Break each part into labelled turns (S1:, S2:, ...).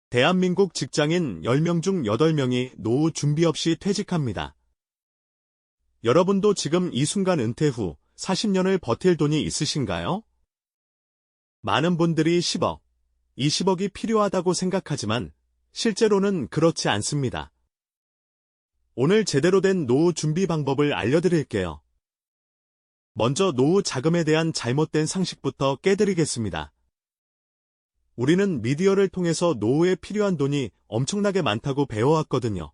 S1: 대한민국 직장인 10명 중 8명이 노후 준비 없이 퇴직합니다. 여러분도 지금 이 순간 은퇴 후 40년을 버틸 돈이 있으신가요? 많은 분들이 10억, 20억이 필요하다고 생각하지만 실제로는 그렇지 않습니다. 오늘 제대로 된 노후 준비 방법을 알려드릴게요. 먼저 노후 자금에 대한 잘못된 상식부터 깨드리겠습니다. 우리는 미디어를 통해서 노후에 필요한 돈이 엄청나게 많다고 배워왔거든요.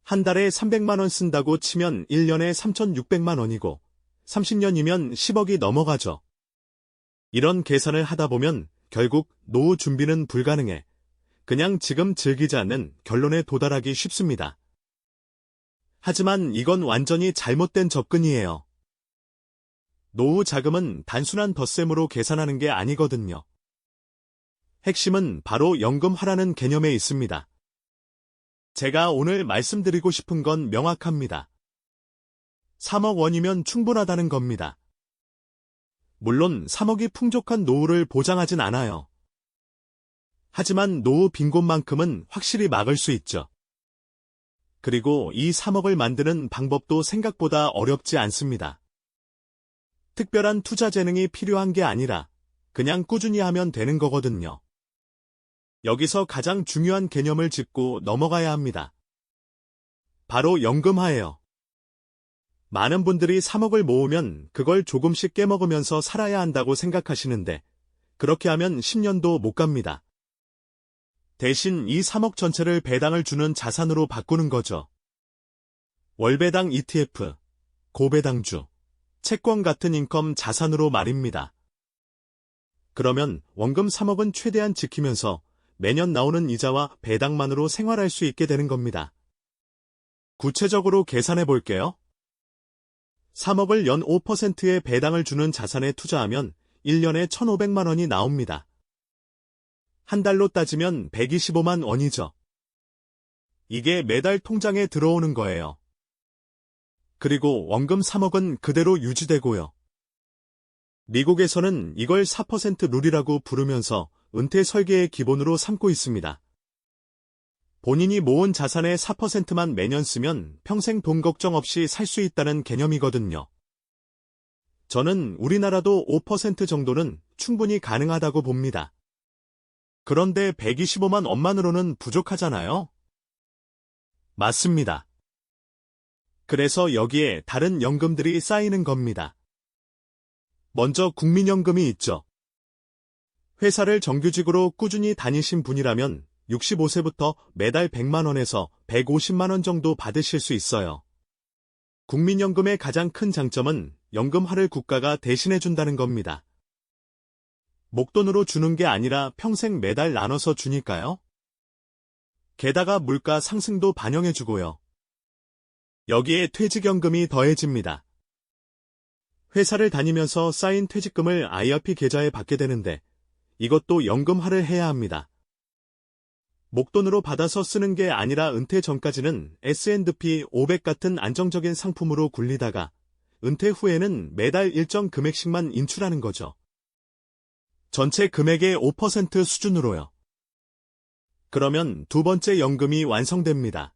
S1: 한 달에 300만 원 쓴다고 치면 1년에 3,600만 원이고 30년이면 10억이 넘어가죠. 이런 계산을 하다 보면 결국 노후 준비는 불가능해. 그냥 지금 즐기자는 결론에 도달하기 쉽습니다. 하지만 이건 완전히 잘못된 접근이에요. 노후 자금은 단순한 덧셈으로 계산하는 게 아니거든요. 핵심은 바로 연금화라는 개념에 있습니다. 제가 오늘 말씀드리고 싶은 건 명확합니다. 3억 원이면 충분하다는 겁니다. 물론 3억이 풍족한 노후를 보장하진 않아요. 하지만 노후 빈곤만큼은 확실히 막을 수 있죠. 그리고 이 3억을 만드는 방법도 생각보다 어렵지 않습니다. 특별한 투자 재능이 필요한 게 아니라 그냥 꾸준히 하면 되는 거거든요. 여기서 가장 중요한 개념을 짚고 넘어가야 합니다. 바로 연금화예요. 많은 분들이 3억을 모으면 그걸 조금씩 깨먹으면서 살아야 한다고 생각하시는데 그렇게 하면 10년도 못 갑니다. 대신 이 3억 전체를 배당을 주는 자산으로 바꾸는 거죠. 월배당 ETF, 고배당주, 채권 같은 인컴 자산으로 말입니다. 그러면 원금 3억은 최대한 지키면서 매년 나오는 이자와 배당만으로 생활할 수 있게 되는 겁니다. 구체적으로 계산해 볼게요. 3억을 연 5%의 배당을 주는 자산에 투자하면 1년에 1,500만 원이 나옵니다. 한 달로 따지면 125만 원이죠. 이게 매달 통장에 들어오는 거예요. 그리고 원금 3억은 그대로 유지되고요. 미국에서는 이걸 4% 룰이라고 부르면서 은퇴 설계의 기본으로 삼고 있습니다. 본인이 모은 자산의 4%만 매년 쓰면 평생 돈 걱정 없이 살 수 있다는 개념이거든요. 저는 우리나라도 5% 정도는 충분히 가능하다고 봅니다. 그런데 125만 원만으로는 부족하잖아요? 맞습니다. 그래서 여기에 다른 연금들이 쌓이는 겁니다. 먼저 국민연금이 있죠. 회사를 정규직으로 꾸준히 다니신 분이라면 65세부터 매달 100만 원에서 150만 원 정도 받으실 수 있어요. 국민연금의 가장 큰 장점은 연금화를 국가가 대신해 준다는 겁니다. 목돈으로 주는 게 아니라 평생 매달 나눠서 주니까요. 게다가 물가 상승도 반영해 주고요. 여기에 퇴직연금이 더해집니다. 회사를 다니면서 쌓인 퇴직금을 IRP 계좌에 받게 되는데 이것도 연금화를 해야 합니다. 목돈으로 받아서 쓰는 게 아니라 은퇴 전까지는 S&P 500 같은 안정적인 상품으로 굴리다가 은퇴 후에는 매달 일정 금액씩만 인출하는 거죠. 전체 금액의 5% 수준으로요. 그러면 두 번째 연금이 완성됩니다.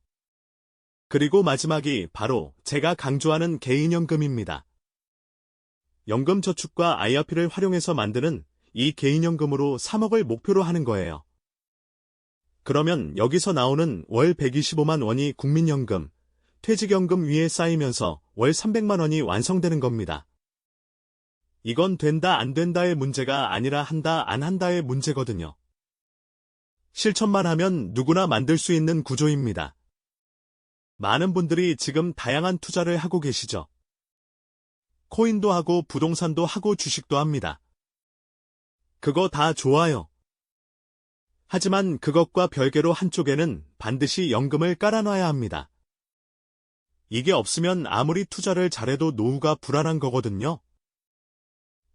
S1: 그리고 마지막이 바로 제가 강조하는 개인연금입니다. 연금저축과 IRP를 활용해서 만드는 이 개인연금으로 3억을 목표로 하는 거예요. 그러면 여기서 나오는 월 125만 원이 국민연금, 퇴직연금 위에 쌓이면서 월 300만 원이 완성되는 겁니다. 이건 된다 안 된다의 문제가 아니라 한다 안 한다의 문제거든요. 실천만 하면 누구나 만들 수 있는 구조입니다. 많은 분들이 지금 다양한 투자를 하고 계시죠. 코인도 하고 부동산도 하고 주식도 합니다. 그거 다 좋아요. 하지만 그것과 별개로 한쪽에는 반드시 연금을 깔아놔야 합니다. 이게 없으면 아무리 투자를 잘해도 노후가 불안한 거거든요.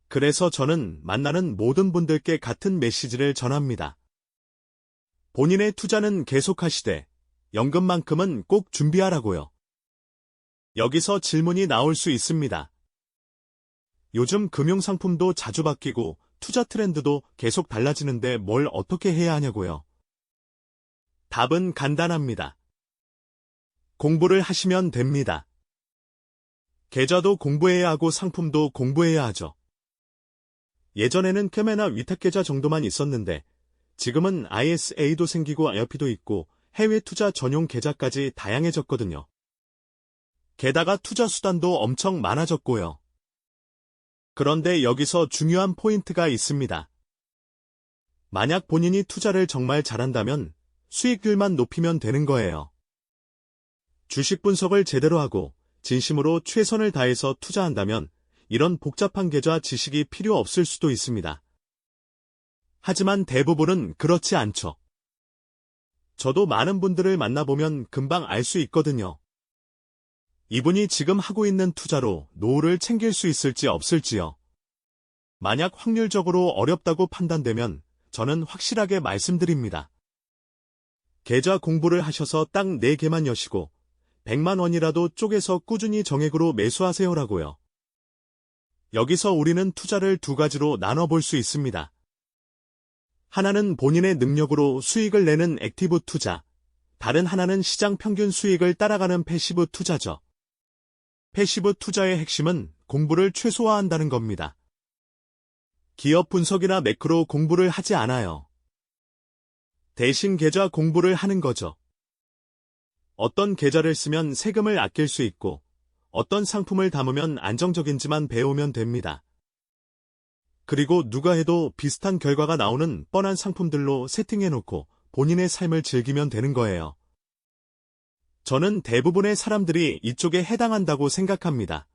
S1: 그래서 저는 만나는 모든 분들께 같은 메시지를 전합니다. 본인의 투자는 계속하시되 연금만큼은 꼭 준비하라고요. 여기서 질문이 나올 수 있습니다. 요즘 금융상품도 자주 바뀌고 투자 트렌드도 계속 달라지는데 뭘 어떻게 해야 하냐고요. 답은 간단합니다. 공부를 하시면 됩니다. 계좌도 공부해야 하고 상품도 공부해야 하죠. 예전에는 câ메나 위탁계좌 정도만 있었는데 지금은 ISA도 생기고 IRP도 있고 해외 투자 전용 계좌까지 다양해졌거든요. 게다가 투자 수단도 엄청 많아졌고요. 그런데 여기서 중요한 포인트가 있습니다. 만약 본인이 투자를 정말 잘한다면 수익률만 높이면 되는 거예요. 주식 분석을 제대로 하고 진심으로 최선을 다해서 투자한다면 이런 복잡한 계좌 지식이 필요 없을 수도 있습니다. 하지만 대부분은 그렇지 않죠. 저도 많은 분들을 만나보면 금방 알 수 있거든요. 이분이 지금 하고 있는 투자로 노후를 챙길 수 있을지 없을지요. 만약 확률적으로 어렵다고 판단되면 저는 확실하게 말씀드립니다. 계좌 공부를 하셔서 딱 4개만 여시고 100만 원이라도 쪼개서 꾸준히 정액으로 매수하세요라고요. 여기서 우리는 투자를 2가지로 나눠볼 수 있습니다. 하나는 본인의 능력으로 수익을 내는 액티브 투자, 다른 하나는 시장 평균 수익을 따라가는 패시브 투자죠. 패시브 투자의 핵심은 공부를 최소화한다는 겁니다. 기업 분석이나 매크로 공부를 하지 않아요. 대신 계좌 공부를 하는 거죠. 어떤 계좌를 쓰면 세금을 아낄 수 있고 어떤 상품을 담으면 안정적인지만 배우면 됩니다. 그리고 누가 해도 비슷한 결과가 나오는 뻔한 상품들로 세팅해놓고 본인의 삶을 즐기면 되는 거예요. 저는 대부분의 사람들이 이쪽에 해당한다고 생각합니다.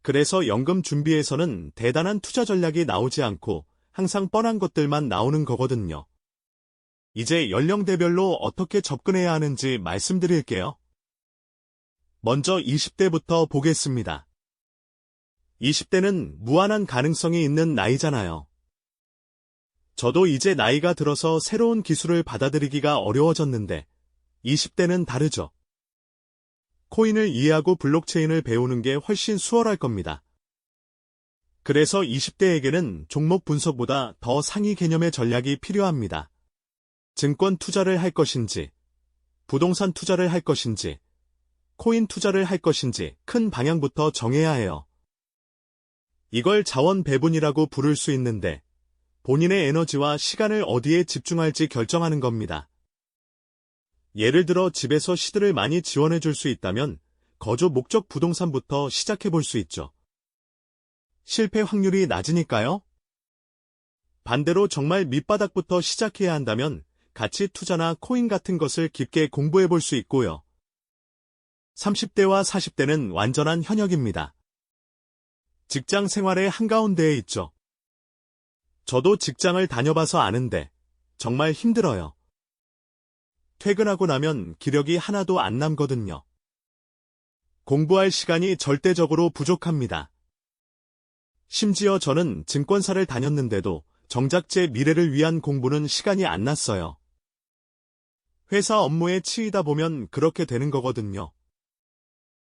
S1: 그래서 연금 준비에서는 대단한 투자 전략이 나오지 않고 항상 뻔한 것들만 나오는 거거든요. 이제 연령대별로 어떻게 접근해야 하는지 말씀드릴게요. 먼저 20대부터 보겠습니다. 20대는 무한한 가능성이 있는 나이잖아요. 저도 이제 나이가 들어서 새로운 기술을 받아들이기가 어려워졌는데 20대는 다르죠. 코인을 이해하고 블록체인을 배우는 게 훨씬 수월할 겁니다. 그래서 20대에게는 종목 분석보다 더 상위 개념의 전략이 필요합니다. 증권 투자를 할 것인지, 부동산 투자를 할 것인지, 코인 투자를 할 것인지 큰 방향부터 정해야 해요. 이걸 자원 배분이라고 부를 수 있는데 본인의 에너지와 시간을 어디에 집중할지 결정하는 겁니다. 예를 들어 집에서 시드를 많이 지원해 줄 수 있다면 거주 목적 부동산부터 시작해 볼 수 있죠. 실패 확률이 낮으니까요. 반대로 정말 밑바닥부터 시작해야 한다면 가치 투자나 코인 같은 것을 깊게 공부해 볼 수 있고요. 30대와 40대는 완전한 현역입니다. 직장 생활의 한가운데에 있죠. 저도 직장을 다녀봐서 아는데 정말 힘들어요. 퇴근하고 나면 기력이 하나도 안 남거든요. 공부할 시간이 절대적으로 부족합니다. 심지어 저는 증권사를 다녔는데도 정작 제 미래를 위한 공부는 시간이 안 났어요. 회사 업무에 치이다 보면 그렇게 되는 거거든요.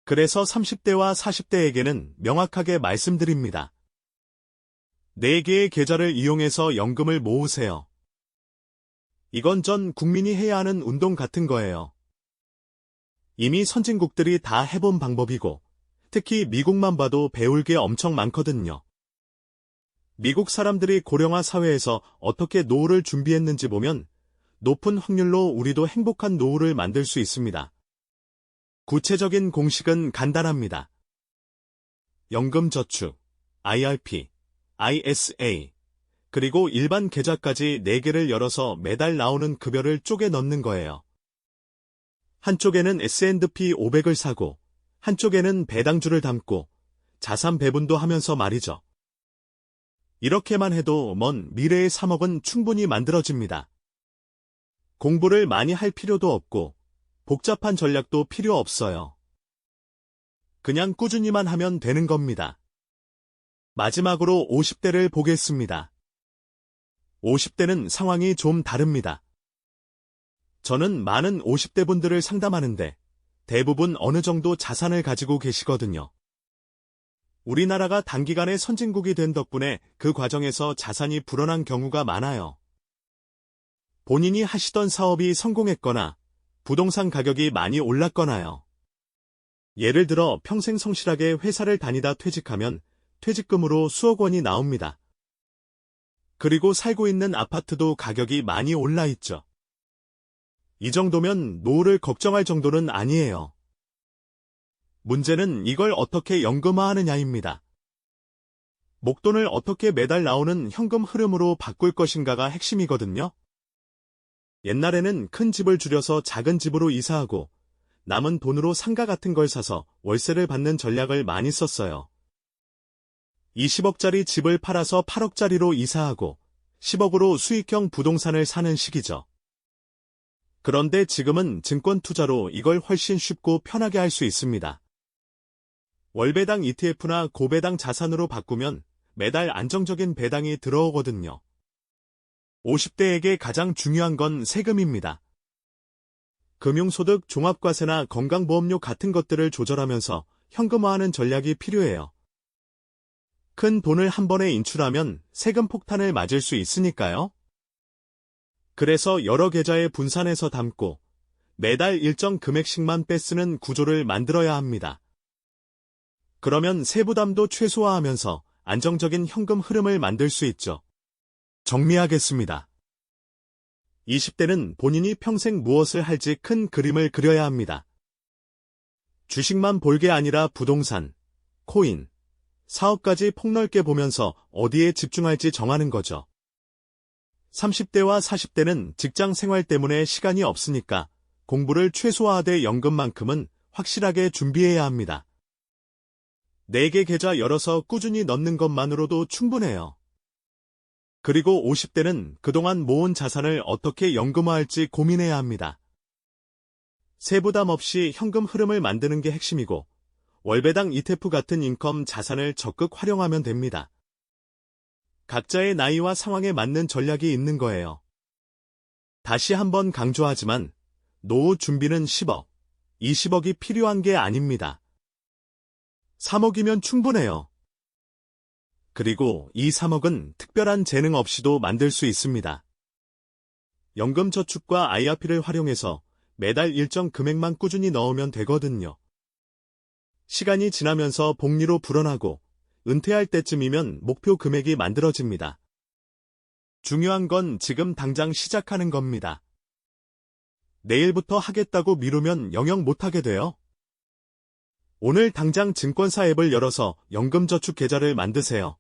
S1: 그래서 30대와 40대에게는 명확하게 말씀드립니다. 4개의 계좌를 이용해서 연금을 모으세요. 이건 전 국민이 해야 하는 운동 같은 거예요. 이미 선진국들이 다 해본 방법이고 특히 미국만 봐도 배울 게 엄청 많거든요. 미국 사람들이 고령화 사회에서 어떻게 노후를 준비했는지 보면 높은 확률로 우리도 행복한 노후를 만들 수 있습니다. 구체적인 공식은 간단합니다. 연금저축, IRP, ISA, 그리고 일반 계좌까지 4개를 열어서 매달 나오는 급여를 쪼개 넣는 거예요. 한쪽에는 S&P 500을 사고 한쪽에는 배당주를 담고 자산 배분도 하면서 말이죠. 이렇게만 해도 먼 미래의 3억은 충분히 만들어집니다. 공부를 많이 할 필요도 없고 복잡한 전략도 필요 없어요. 그냥 꾸준히만 하면 되는 겁니다. 마지막으로 50대를 보겠습니다. 50대는 상황이 좀 다릅니다. 저는 많은 50대 분들을 상담하는데 대부분 어느 정도 자산을 가지고 계시거든요. 우리나라가 단기간에 선진국이 된 덕분에 그 과정에서 자산이 불어난 경우가 많아요. 본인이 하시던 사업이 성공했거나 부동산 가격이 많이 올랐거나요. 예를 들어 평생 성실하게 회사를 다니다 퇴직하면 퇴직금으로 수억 원이 나옵니다. 그리고 살고 있는 아파트도 가격이 많이 올라 있죠. 이 정도면 노후를 걱정할 정도는 아니에요. 문제는 이걸 어떻게 연금화하느냐입니다. 목돈을 어떻게 매달 나오는 현금 흐름으로 바꿀 것인가가 핵심이거든요. 옛날에는 큰 집을 줄여서 작은 집으로 이사하고 남은 돈으로 상가 같은 걸 사서 월세를 받는 전략을 많이 썼어요. 20억짜리 집을 팔아서 8억짜리로 이사하고 10억으로 수익형 부동산을 사는 시기죠. 그런데 지금은 증권 투자로 이걸 훨씬 쉽고 편하게 할 수 있습니다. 월배당 ETF나 고배당 자산으로 바꾸면 매달 안정적인 배당이 들어오거든요. 50대에게 가장 중요한 건 세금입니다. 금융소득 종합과세나 건강보험료 같은 것들을 조절하면서 현금화하는 전략이 필요해요. 큰 돈을 한 번에 인출하면 세금 폭탄을 맞을 수 있으니까요. 그래서 여러 계좌에 분산해서 담고 매달 일정 금액씩만 빼쓰는 구조를 만들어야 합니다. 그러면 세부담도 최소화하면서 안정적인 현금 흐름을 만들 수 있죠. 정리하겠습니다. 20대는 본인이 평생 무엇을 할지 큰 그림을 그려야 합니다. 주식만 볼 게 아니라 부동산, 코인, 사업까지 폭넓게 보면서 어디에 집중할지 정하는 거죠. 30대와 40대는 직장 생활 때문에 시간이 없으니까 공부를 최소화하되 연금만큼은 확실하게 준비해야 합니다. 4개 계좌 열어서 꾸준히 넣는 것만으로도 충분해요. 그리고 50대는 그동안 모은 자산을 어떻게 연금화할지 고민해야 합니다. 세부담 없이 현금 흐름을 만드는 게 핵심이고 월배당 ETF 같은 인컴 자산을 적극 활용하면 됩니다. 각자의 나이와 상황에 맞는 전략이 있는 거예요. 다시 한번 강조하지만 노후 준비는 10억, 20억이 필요한 게 아닙니다. 3억이면 충분해요. 그리고 이 3억은 특별한 재능 없이도 만들 수 있습니다. 연금저축과 IRP를 활용해서 매달 일정 금액만 꾸준히 넣으면 되거든요. 시간이 지나면서 복리로 불어나고 은퇴할 때쯤이면 목표 금액이 만들어집니다. 중요한 건 지금 당장 시작하는 겁니다. 내일부터 하겠다고 미루면 영영 못하게 돼요. 오늘 당장 증권사 앱을 열어서 연금저축 계좌를 만드세요.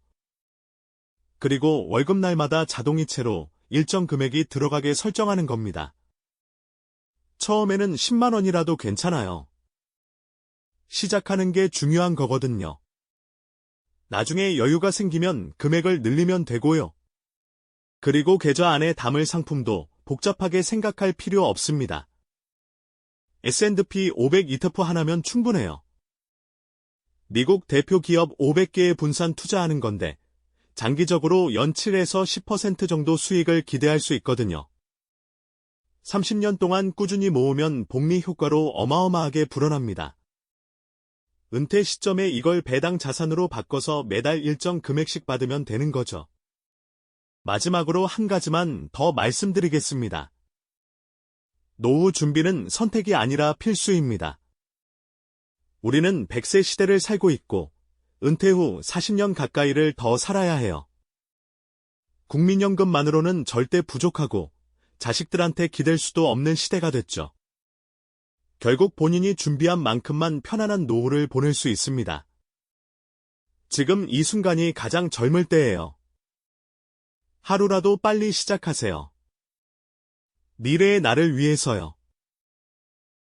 S1: 그리고 월급날마다 자동이체로 일정 금액이 들어가게 설정하는 겁니다. 처음에는 10만 원이라도 괜찮아요. 시작하는 게 중요한 거거든요. 나중에 여유가 생기면 금액을 늘리면 되고요. 그리고 계좌 안에 담을 상품도 복잡하게 생각할 필요 없습니다. S&P 500 ETF 하나면 충분해요. 미국 대표 기업 500개에 분산 투자하는 건데 장기적으로 연 7에서 10% 정도 수익을 기대할 수 있거든요. 30년 동안 꾸준히 모으면 복리 효과로 어마어마하게 불어납니다. 은퇴 시점에 이걸 배당 자산으로 바꿔서 매달 일정 금액씩 받으면 되는 거죠. 마지막으로 한 가지만 더 말씀드리겠습니다. 노후 준비는 선택이 아니라 필수입니다. 우리는 100세 시대를 살고 있고 은퇴 후 40년 가까이를 더 살아야 해요. 국민연금만으로는 절대 부족하고 자식들한테 기댈 수도 없는 시대가 됐죠. 결국 본인이 준비한 만큼만 편안한 노후를 보낼 수 있습니다. 지금 이 순간이 가장 젊을 때예요. 하루라도 빨리 시작하세요. 미래의 나를 위해서요.